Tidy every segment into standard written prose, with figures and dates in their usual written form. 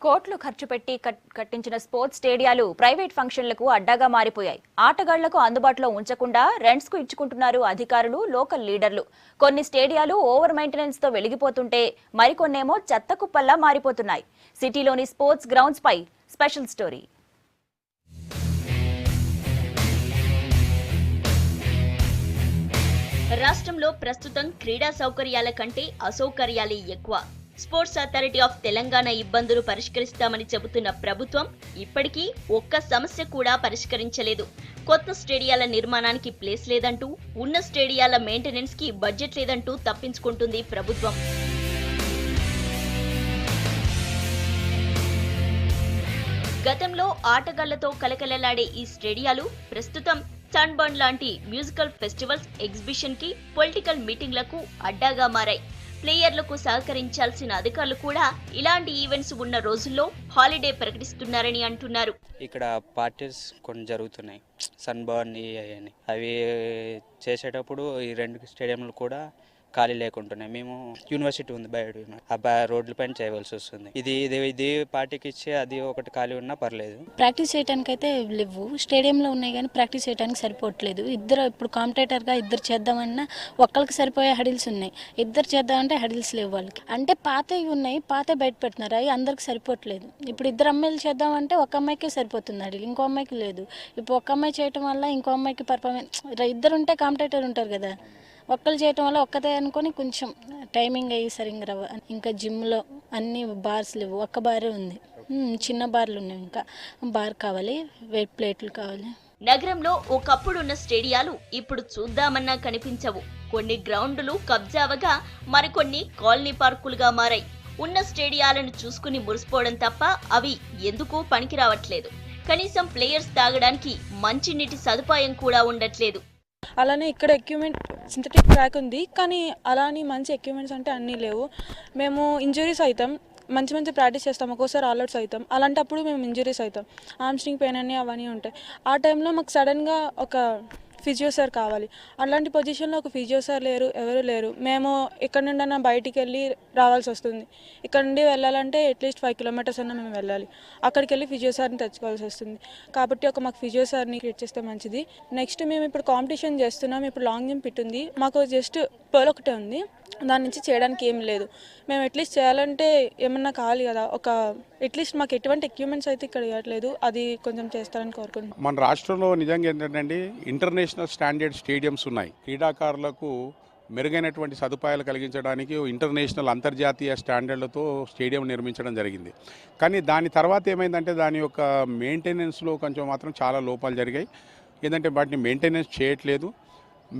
కోట్లు ఖర్చు పెట్టి కట్టించిన స్పోర్ట్స్ స్టేడియాలు ప్రైవేట్ ఫంక్షన్లకు అడ్డాగా మారిపోయాయి. ఆటగాళ్లకు అందుబాటులో ఉంచకుండా రెంట్స్ కు ఇచ్చుకుంటున్నారు అధికారులు, లోకల్ లీడర్లు. కొన్ని స్టేడియాలు ఓవర్ మెయింటెనెన్స్ తో వెలిగిపోతుంటే మరికొన్నేమో చెత్త కుప్పల్లా మారిపోతున్నాయి. సిటీలోని స్పోర్ట్స్ గ్రౌండ్స్ పై స్పెషల్ స్టోరీ. రాష్ట్రంలో ప్రస్తుతం క్రీడా సౌకర్యాల కంటే అసౌకర్యాలే ఎక్కువ. స్పోర్ట్స్ అథారిటీ ఆఫ్ తెలంగాణ ఇబ్బందులు పరిష్కరిస్తామని చెబుతున్న ప్రభుత్వం ఇప్పటికీ ఒక్క సమస్య కూడా పరిష్కరించలేదు. కొత్త స్టేడియాల నిర్మాణానికి ప్లేస్ లేదంటూ, ఉన్న స్టేడియాల మెయింటెనెన్స్ కి బడ్జెట్ లేదంటూ తప్పించుకుంటుంది ప్రభుత్వం. గతంలో ఆటగాళ్లతో కలకలలాడే ఈ స్టేడియాలు ప్రస్తుతం సన్బర్న్ లాంటి మ్యూజికల్ ఫెస్టివల్స్, ఎగ్జిబిషన్ కి, పొలిటికల్ మీటింగ్లకు అడ్డాగా మారాయి. ప్లేయర్లకు సహకరించాల్సిన అధికారులు కూడా ఇలాంటి ఈవెంట్స్ ఉన్న రోజుల్లో హాలిడే ప్రకటిస్తున్నారని అంటున్నారు. ఇక్కడ పార్టీస్ కొన్ని జరుగుతున్నాయి, సన్బర్న్ అవి చేసేటప్పుడు ఈ రెండు స్టేడియంలు కూడా ఖాళీ లేకుంటున్నాయి. మేము యూనివర్సిటీ ఉంది బయట, రోడ్ల పైన చేయవలసి వస్తుంది. ఇది పార్టీకి ఇచ్చి అది ఒకటి ఖాళీ ఉన్నా పర్లేదు. ప్రాక్టీస్ చేయడానికి అయితే లేవు, స్టేడియంలో ఉన్నాయి కానీ ప్రాక్టీస్ చేయడానికి సరిపోవట్లేదు. ఇప్పుడు కాంపిటేటర్గా ఇద్దరు చేద్దామన్నా ఒక్కరికి సరిపోయే హడిల్స్ ఉన్నాయి, ఇద్దరు చేద్దామంటే హడిల్స్ లేవు వాళ్ళకి. అంటే పాతవి ఉన్నాయి, పాత బయట పెడుతున్నారు, అవి అందరికి సరిపోవట్లేదు. ఇప్పుడు ఇద్దరు అమ్మాయిలు చేద్దామంటే ఒక అమ్మాయికే సరిపోతుంది హడిల్, ఇంకో అమ్మాయికి లేదు. ఇప్పుడు ఒక అమ్మాయి చేయటం వల్ల ఇంకో అమ్మాయికి పర్ఫార్మెన్స్, ఇద్దరు ఉంటే కాంపిటేటర్ ఉంటారు కదా, ఒక్కరు చేయటం వల్ల ఒక్కతే అనుకొని కొంచెం టైమింగ్ అయ్యి సరిగ్గా రవ్వ. ఇంకా జిమ్లో అన్ని బార్స్ లేవు, ఒక్క బారే ఉంది, చిన్న బార్లు ఉన్నాయి. ఇంకా బార్ కావాలి, వెయిట్ ప్లేట్లు కావాలి. నగరంలో ఒకప్పుడున్న స్టేడియాలు ఇప్పుడు చూద్దామన్నా కనిపించవు. కొన్ని గ్రౌండ్లు కబ్జావగా మరికొన్ని కాలనీ పార్కులుగా మారాయి. ఉన్న స్టేడియాలను చూసుకుని మురిసిపోవడం తప్ప అవి ఎందుకు పనికి రావట్లేదు. కనీసం ప్లేయర్స్ తాగడానికి మంచినీటి సదుపాయం కూడా ఉండట్లేదు. అలానే ఇక్కడ ఎక్విప్మెంట్ సింథటిక్ ట్రాక్ ఉంది, కానీ అలానే మంచి ఎక్విప్మెంట్స్ అంటే అన్నీ లేవు. మేము ఇంజురీస్ అవుతాం, మంచి ప్రాక్టీస్ చేస్తాం, ఒక్కోసారి ఆల్అౌట్స్ అవుతాం. అలాంటప్పుడు మేము ఇంజురీస్ అవుతాం, ఆర్మ్స్ట్రింగ్ పెయిన్ అని అవన్నీ ఉంటాయి. ఆ టైంలో మాకు సడన్గా ఒక ఫిజియో సార్ కావాలి. అలాంటి పొజిషన్లో ఒక ఫిజియో సార్ లేరు, ఎవరు లేరు. మేము ఇక్కడ నుండి బయటికి వెళ్ళి రావాల్సి వస్తుంది. ఇక్కడ నుండి వెళ్ళాలంటే అట్లీస్ట్ 5 kilometers అన్నా మేము వెళ్ళాలి. అక్కడికి వెళ్ళి ఫిజియో సార్ని తెచ్చుకోవాల్సి వస్తుంది. కాబట్టి మాకు ఫిజియో సార్ని క్రియేట్ చేస్తే మంచిది. నెక్స్ట్ మేము ఇప్పుడు కాంపిటీషన్ చేస్తున్నాం, ఇప్పుడు లాంగ్ జంప్ పిట్ ఉంది, మాకు జస్ట్ పోల్ ఒకటే ఉంది, దాని నుంచి చేయడానికి ఏం లేదు. మేము అట్లీస్ట్ చేయాలంటే ఏమన్నా కావాలి కదా, అట్లీస్ట్ మాకు ఎటువంటి ఎక్విప్మెంట్స్ అయితే ఇక్కడ ఇవ్వట్లేదు, అది కొంచెం చేస్తారని కోరుకుంటున్నాం. మన రాష్ట్రంలో నిజంగా ఏంటంటే ఇంటర్నేషనల్ స్టాండర్డ్ స్టేడియంస్ ఉన్నాయి. క్రీడాకారులకు మెరుగైనటువంటి సదుపాయాలు కలిగించడానికి ఇంటర్నేషనల్ అంతర్జాతీయ స్టాండర్డ్లతో స్టేడియం నిర్మించడం జరిగింది. కానీ దాని తర్వాత ఏమైందంటే దాని యొక్క మెయింటెనెన్స్లో కొంచెం మాత్రం చాలా లోపాలు జరిగాయి. ఏంటంటే వాటిని మెయింటెనెన్స్ చేయట్లేదు.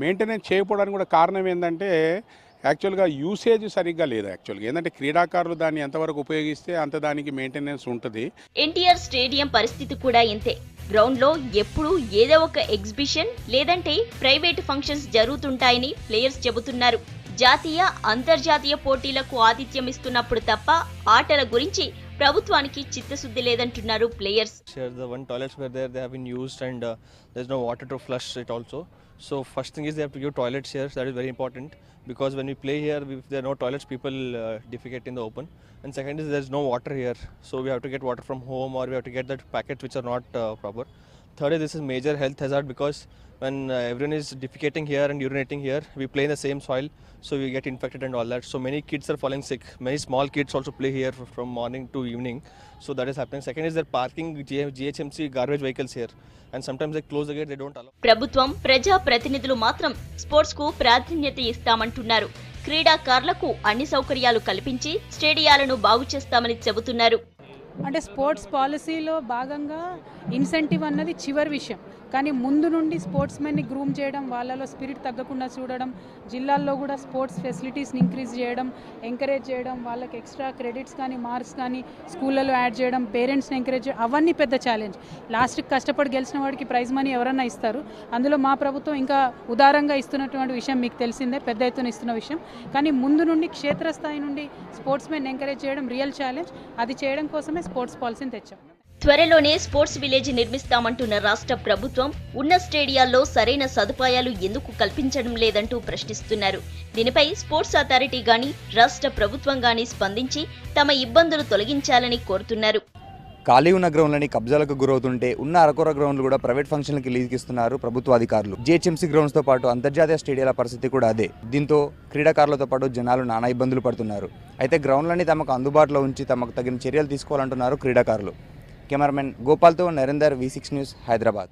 మెయింటెనెన్స్ చేయకపోవడానికి కూడా కారణం ఏంటంటే యాక్చువల్గా యూసేజ్ సరిగ్గా లేదు. యాక్చువల్గా ఏంటంటే క్రీడాకారులు దాన్ని ఎంతవరకు ఉపయోగిస్తే అంత దానికి మెయింటెనెన్స్ ఉంటుంది. ఎన్టీఆర్ స్టేడియం పరిస్థితి కూడా ఇంతే. గ్రౌండ్ లో ఎప్పుడు ఏదో ఒక ఎగ్జిబిషన్ లేదంటే ప్రైవేట్ ఫంక్షన్స్ జరుగుతుంటాయని ప్లేయర్స్ చెబుతున్నారు. జాతీయ, అంతర్జాతీయ పోటీలకు ఆతిథ్యం ఇస్తున్నప్పుడు తప్ప ఆటల గురించి ప్రభుత్వానికి చిత్తశుద్ధి లేదంటున్నారు players. So first thing is they have to give toilets here. That is very important, because when we play here, if there are no toilets, people defecate in the open. And second is there is no water here, so we have to get water from home, or we have to get that packets which are not proper. Third is this is major health hazard, because when everyone is defecating here and urinating here, we play in the same soil, so we get infected and all that. So many kids are falling sick. Many small kids also play here from morning to evening, so that is happening. Second is they're parking GHMC garbage vehicles here, and sometimes they close the gate, they don't allow. ప్రభుత్వం, ప్రజా ప్రతినిధులు మాత్రం sports కు ప్రాధాన్యత ఇస్తామంటున్నారు. క్రీడాకారులకు అన్ని సౌకర్యాలు కల్పించి స్టేడియాలను బాగు చేస్తామని చెబుతున్నారు. అంటే స్పోర్ట్స్ పాలసీలో భాగంగా ఇన్సెంటివ్ అన్నది చివరి విషయం, కానీ ముందు నుండి స్పోర్ట్స్ మెన్ని గ్రూమ్ చేయడం, వాళ్ళలో స్పిరిట్ తగ్గకుండా చూడడం, జిల్లాల్లో కూడా స్పోర్ట్స్ ఫెసిలిటీస్ని ఇంక్రీజ్ చేయడం, ఎంకరేజ్ చేయడం, వాళ్ళకి ఎక్స్ట్రా క్రెడిట్స్ కానీ మార్క్స్ కానీ స్కూళ్ళలో యాడ్ చేయడం, పేరెంట్స్ని ఎంకరేజ్ చేయడం, అవన్నీ పెద్ద ఛాలెంజ్. లాస్ట్కి కష్టపడి గెలిచిన వాడికి ప్రైజ్ మనీ ఎవరన్నా ఇస్తారు. అందులో మా ప్రభుత్వం ఇంకా ఉదారంగా ఇస్తున్నటువంటి విషయం మీకు తెలిసిందే, పెద్ద ఎత్తున ఇస్తున్న విషయం. కానీ ముందు నుండి క్షేత్రస్థాయి నుండి స్పోర్ట్స్ మెన్ ఎంకరేజ్ చేయడం రియల్ ఛాలెంజ్. అది చేయడం కోసమే స్పోర్ట్స్ పాలసీని తెచ్చాం. త్వరలోనే స్పోర్ట్స్ విలేజ్ నిర్మిస్తామంటున్న రాష్ట్ర ప్రభుత్వం ఉన్న స్టేడియాల్లో సరైన సదుపాయాలు ఎందుకు కల్పించడం లేదంటూ ప్రశ్నిస్తున్నారు. దీనిపై స్పోర్ట్స్ అథారిటీ గాని రాష్ట్ర ప్రభుత్వం గాని స్పందించి తమ ఇబ్బందులు తొలగించాలని కోరుతున్నారు. ఖాళీ ఉన్న గ్రౌండ్లని కబ్జాలకు గురవుతుంటే ఉన్న అరకొర గ్రౌండ్లు కూడా ప్రైవేట్ ఫంక్షన్లకి లీజుకిస్తున్నారు ప్రభుత్వ అధికారులు. జిహెచ్ఎంసీ గ్రౌండ్స్తో పాటు అంతర్జాతీయ స్టేడియాల పరిస్థితి కూడా అదే. దీంతో క్రీడాకారులతో పాటు జనాలు నానా ఇబ్బందులు పడుతున్నారు. అయితే గ్రౌండ్లని తమకు అందుబాటులో ఉంచి తమకు తగిన చర్యలు తీసుకోవాలంటున్నారు క్రీడాకారులు. కెమెరామెన్ గోపాల్తో నరేందర్, V6 న్యూస్, హైదరాబాద్.